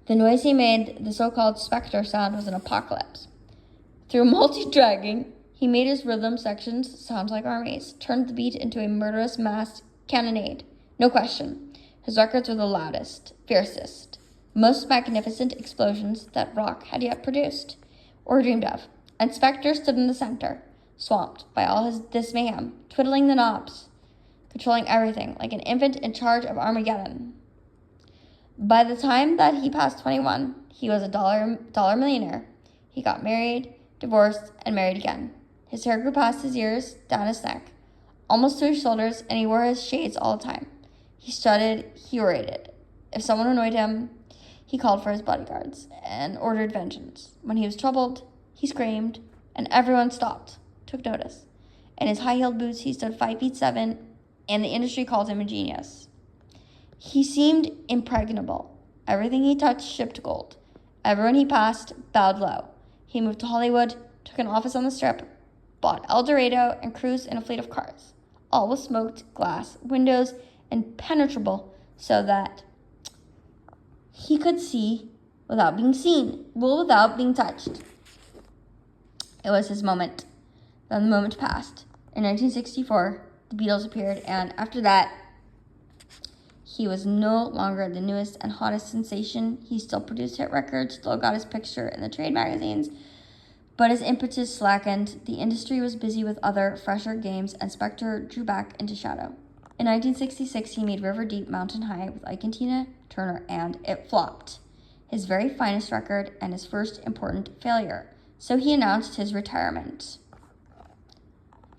The noise he made, the so-called spectre sound, was an apocalypse. Through multi-dragging, he made his rhythm sections sound like armies, turned the beat into a murderous mass cannonade. No question, his records were the loudest, fiercest, most magnificent explosions that rock had yet produced, or dreamed of. And Spectre stood in the center, swamped by all this mayhem, twiddling the knobs, controlling everything, like an infant in charge of Armageddon. By the time that he passed 21, he was a dollar millionaire. He got married, divorced, and married again. His hair grew past his ears, down his neck, almost to his shoulders, and he wore his shades all the time. He strutted, he orated. If someone annoyed him, he called for his bodyguards and ordered vengeance. When he was troubled, he screamed, and everyone stopped, took notice. In his high-heeled boots, he stood 5'7", and the industry called him a genius. He seemed impregnable. Everything he touched shipped gold. Everyone he passed bowed low. He moved to Hollywood, took an office on the Strip, bought El Dorado, and cruised in a fleet of cars, all with smoked glass windows, impenetrable, so that he could see without being seen, rule without being touched. It was his moment. Then the moment passed. In 1964, the Beatles appeared, and after that, he was no longer the newest and hottest sensation. He still produced hit records, still got his picture in the trade magazines, but his impetus slackened. The industry was busy with other, fresher games, and Spectre drew back into shadow. In 1966, he made River Deep Mountain High with Ike and Tina Turner, and it flopped. His very finest record and his first important failure. So he announced his retirement.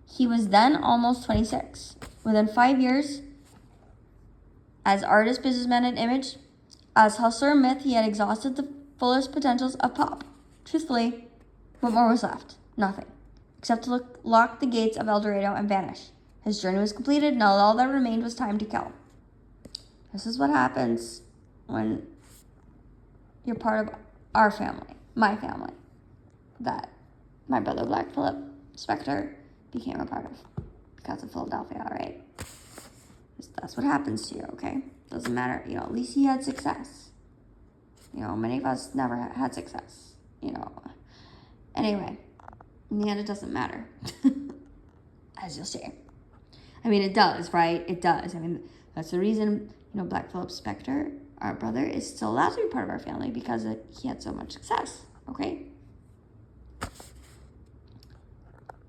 He was then almost 26. Within 5 years, as artist, businessman, and image, as hustler and myth, he had exhausted the fullest potentials of pop. Truthfully, what more was left? Nothing, except to lock the gates of El Dorado and vanish. His journey was completed, and all that remained was time to kill. This is what happens when you're part of our family, my family, that my brother Black Phillip Spectre became a part of because of Philadelphia, all right? That's what happens to you, okay? Doesn't matter, at least he had success. Many of us never had success, Anyway, in the end, it doesn't matter, as you'll see. It does, right? It does. That's the reason, Black Phillip Spectre, our brother, is still allowed to be part of our family because he had so much success, okay?